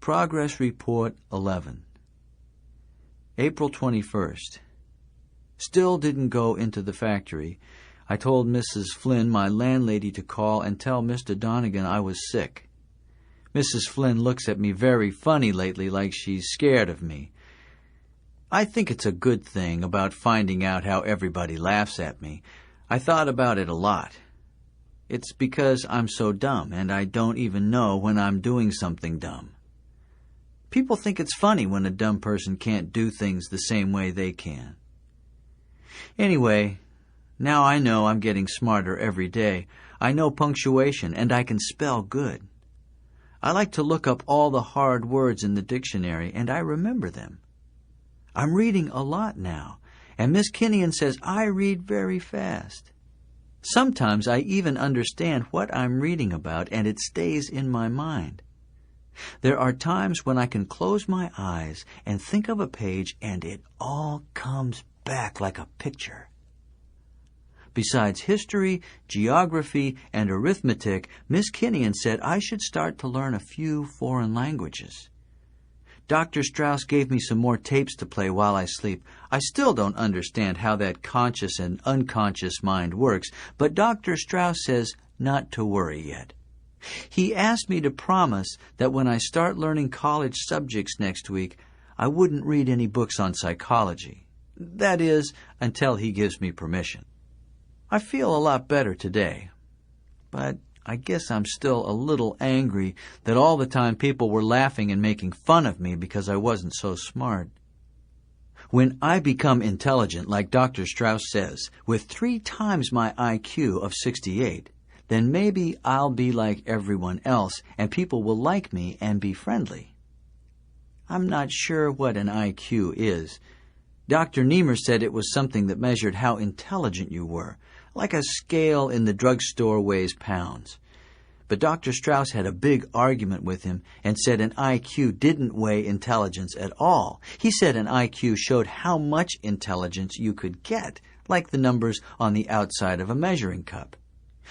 Progress Report 11. April 21st. Still didn't go into the factory. I told Mrs. Flynn, my landlady, to call and tell Mr. Donegan I was sick. Mrs. Flynn looks at me very funny lately, like she's scared of me. I think it's a good thing about finding out how everybody laughs at me. I thought about it a lot. It's because I'm so dumb, and I don't even know when I'm doing something dumb. People think it's funny when a dumb person can't do things the same way they can. Anyway, now I know I'm getting smarter every day. I know punctuation, and I can spell good. I like to look up all the hard words in the dictionary, and I remember them. I'm reading a lot now, and Miss Kinnian says I read very fast. Sometimes I even understand what I'm reading about, and it stays in my mind. There are times when I can close my eyes and think of a page, and it all comes back like a picture. Besides history, geography, and arithmetic, Miss Kinnian said I should start to learn a few foreign languages. Dr. Strauss gave me some more tapes to play while I sleep. I still don't understand how that conscious and unconscious mind works, but Dr. Strauss says not to worry yet. He asked me to promise that when I start learning college subjects next week, I wouldn't read any books on psychology. That is, until he gives me permission. I feel a lot better today, but I guess I'm still a little angry that all the time people were laughing and making fun of me because I wasn't so smart. When I become intelligent, like Dr. Strauss says, with 3 times my IQ of 68, then maybe I'll be like everyone else and people will like me and be friendly. I'm not sure what an IQ is. Dr. Niemer said it was something that measured how intelligent you were, like a scale in the drugstore weighs pounds. But Dr. Strauss had a big argument with him and said an IQ didn't weigh intelligence at all. He said an IQ showed how much intelligence you could get, like the numbers on the outside of a measuring cup.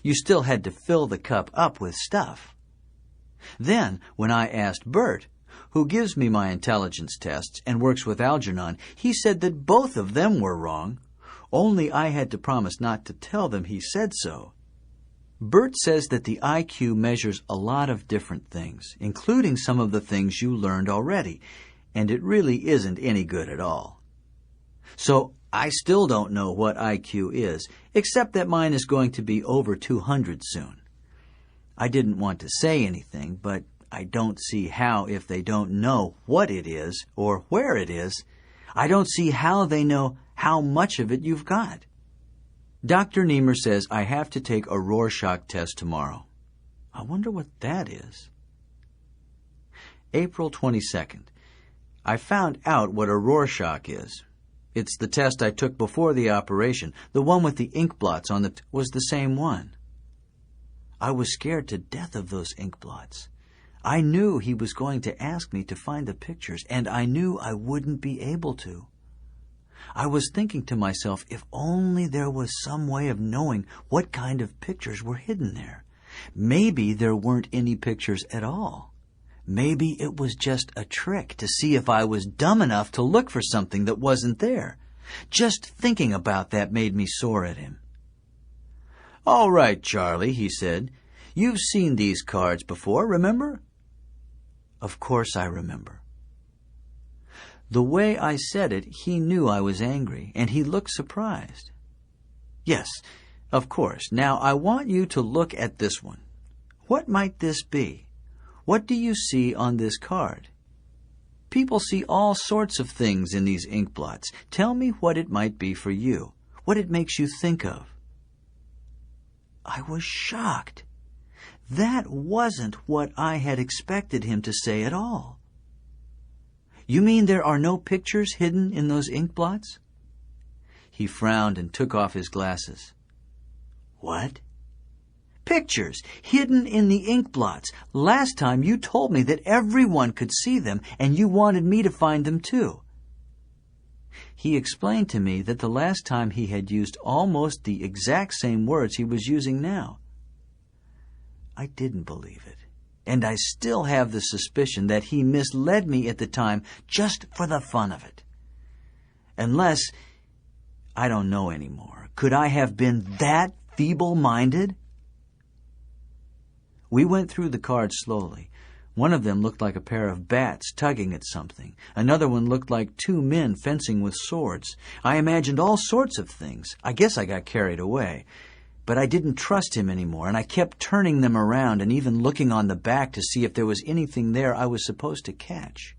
You still had to fill the cup up with stuff. Then, when I asked Bert, who gives me my intelligence tests and works with Algernon, he said that both of them were wrong. Only I had to promise not to tell them he said so. Bert says that the IQ measures a lot of different things, including some of the things you learned already, and it really isn't any good at all. So I still don't know what IQ is, except that mine is going to be over 200 soon. I didn't want to say anything, but I don't see how, if they don't know what it is or where it is, I don't see how they know how much of it you've got. Dr. Niemer says I have to take a Rorschach test tomorrow. I wonder what that is. April 22nd. I found out what a Rorschach is. It's the test I took before the operation. The one with the ink blots on it was the same one. I was scared to death of those ink blots. I knew he was going to ask me to find the pictures, and I knew I wouldn't be able to. I was thinking to myself, if only there was some way of knowing what kind of pictures were hidden there. Maybe there weren't any pictures at all. Maybe it was just a trick to see if I was dumb enough to look for something that wasn't there. Just thinking about that made me sore at him. "All right, Charlie," he said. "You've seen these cards before, remember?" Of course I remember. The way I said it, he knew I was angry, and he looked surprised. "Yes, of course. Now I want you to look at this one. What might this be? What do you see on this card?" People see all sorts of things in these ink blots. Tell me what it might be for you, what it makes you think of. I was shocked. That wasn't what I had expected him to say at all. "You mean there are no pictures hidden in those ink blots?" He frowned and took off his glasses. "What?" "Pictures hidden in the ink blots. Last time you told me that everyone could see them, and you wanted me to find them too." He explained to me that the last time he had used almost the exact same words he was using now. I didn't believe it. and I still have the suspicion that he misled me at the time just for the fun of it. Unless, I don't know anymore. Could I have been that feeble-minded? We went through the cards slowly. One of them looked like a pair of bats tugging at something. Another one looked like two men fencing with swords. I imagined all sorts of things. I guess I got carried away. But I didn't trust him anymore, and I kept turning them around and even looking on the back to see if there was anything there I was supposed to catch.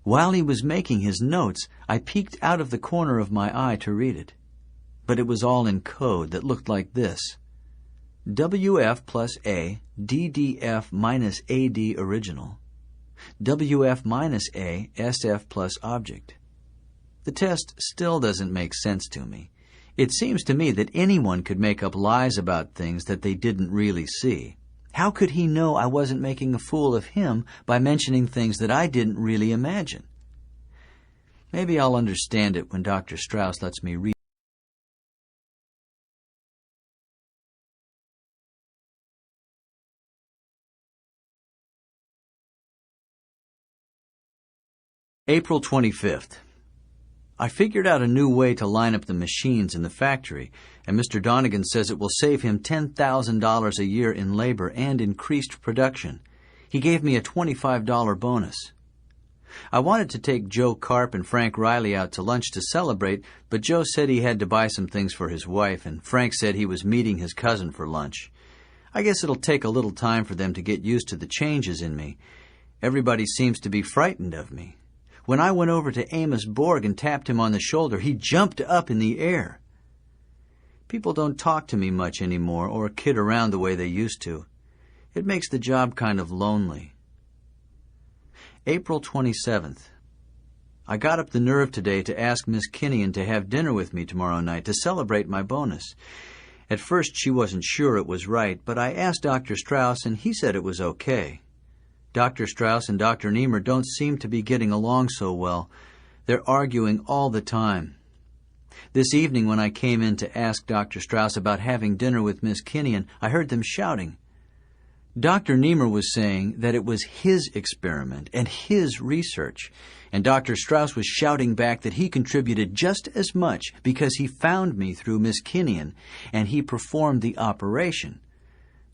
While he was making his notes, I peeked out of the corner of my eye to read it. But it was all in code that looked like this: WF plus A, DDF minus AD original, WF minus A, SF plus object. The test still doesn't make sense to me. It seems to me that anyone could make up lies about things that they didn't really see. How could he know I wasn't making a fool of him by mentioning things that I didn't really imagine? Maybe I'll understand it when Dr. Strauss lets me read. April 25th. I figured out a new way to line up the machines in the factory, and Mr. Donegan says it will save him $10,000 a year in labor and increased production. He gave me a $25 bonus. I wanted to take Joe Karp and Frank Riley out to lunch to celebrate, but Joe said he had to buy some things for his wife, and Frank said he was meeting his cousin for lunch. I guess it'll take a little time for them to get used to the changes in me. Everybody seems to be frightened of me. When I went over to Amos Borg and tapped him on the shoulder, he jumped up in the air. People don't talk to me much anymore or kid around the way they used to. It makes the job kind of lonely. April 27th. I got up the nerve today to ask Miss Kinnian to have dinner with me tomorrow night to celebrate my bonus. At first she wasn't sure it was right, but I asked Dr. Strauss and he said it was okay. Dr. Strauss and Dr. Niemer don't seem to be getting along so well. They're arguing all the time. This evening when I came in to ask Dr. Strauss about having dinner with Miss Kinnian, I heard them shouting. Dr. Niemer was saying that it was his experiment and his research, and Dr. Strauss was shouting back that he contributed just as much because he found me through Miss Kinnian, and he performed the operation.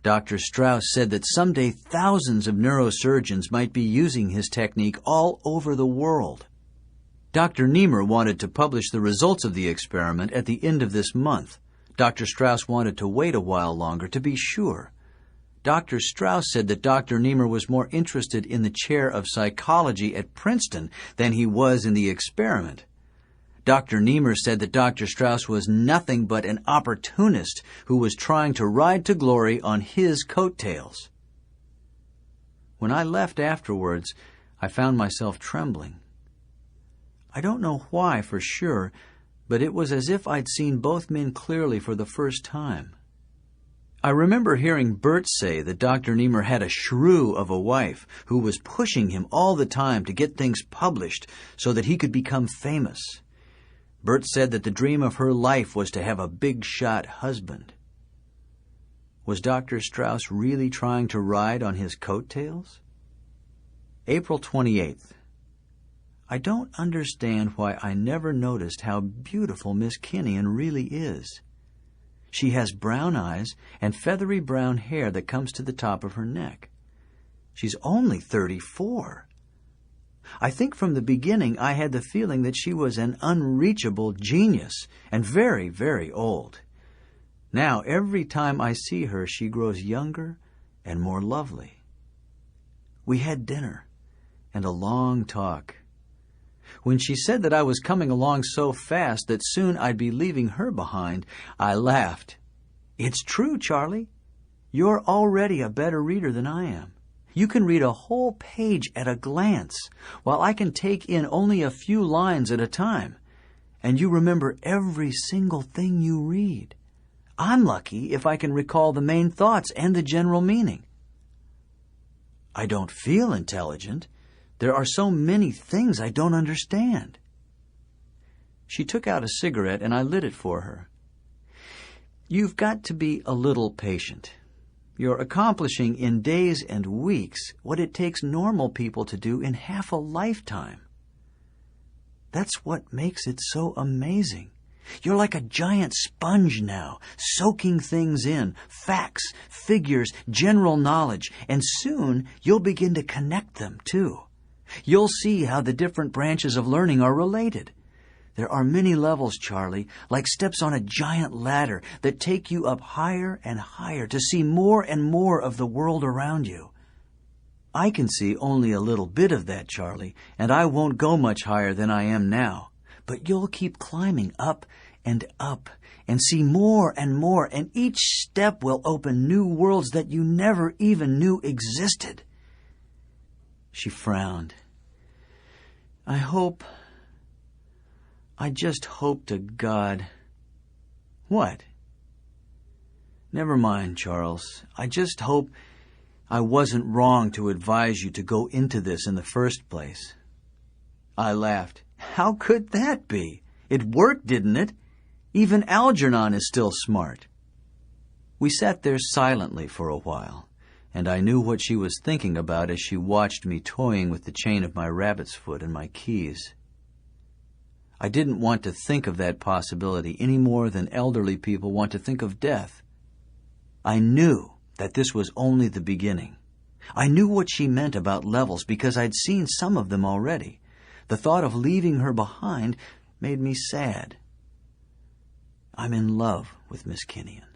Dr. Strauss said that someday thousands of neurosurgeons might be using his technique all over the world. Dr. Niemer wanted to publish the results of the experiment at the end of this month. Dr. Strauss wanted to wait a while longer to be sure. Dr. Strauss said that Dr. Niemer was more interested in the chair of psychology at Princeton than he was in the experiment. Dr. Niemer said that Dr. Strauss was nothing but an opportunist who was trying to ride to glory on his coattails. When I left afterwards, I found myself trembling. I don't know why for sure, but it was as if I'd seen both men clearly for the first time. I remember hearing Bert say that Dr. Niemer had a shrew of a wife who was pushing him all the time to get things published so that he could become famous. Bert said that the dream of her life was to have a big-shot husband. Was Dr. Strauss really trying to ride on his coattails? April 28th. I don't understand why I never noticed how beautiful Miss Kinnian really is. She has brown eyes and feathery brown hair that comes to the top of her neck. She's only 34. I think from the beginning I had the feeling that she was an unreachable genius and very, very old. Now, every time I see her, she grows younger and more lovely. We had dinner and a long talk. When she said that I was coming along so fast that soon I'd be leaving her behind, I laughed. It's true, Charlie. You're already a better reader than I am. You can read a whole page at a glance, while I can take in only a few lines at a time. And you remember every single thing you read. I'm lucky if I can recall the main thoughts and the general meaning. I don't feel intelligent. There are so many things I don't understand. She took out a cigarette and I lit it for her. You've got to be a little patient. You're accomplishing in days and weeks what it takes normal people to do in half a lifetime. That's what makes it so amazing. You're like a giant sponge now, soaking things in, facts, figures, general knowledge, and soon you'll begin to connect them too. You'll see how the different branches of learning are related. There are many levels, Charlie, like steps on a giant ladder that take you up higher and higher to see more and more of the world around you. I can see only a little bit of that, Charlie, and I won't go much higher than I am now. But you'll keep climbing up and see more, and each step will open new worlds that you never even knew existed. She frowned. I just hope to God. What? Never mind, Charles. I just hope I wasn't wrong to advise you to go into this in the first place. I laughed. How could that be? It worked, didn't it? Even Algernon is still smart. We sat there silently for a while, and I knew what she was thinking about as she watched me toying with the chain of my rabbit's foot and my keys. I didn't want to think of that possibility any more than elderly people want to think of death. I knew that this was only the beginning. I knew what she meant about levels because I'd seen some of them already. The thought of leaving her behind made me sad. I'm in love with Miss Kinnian.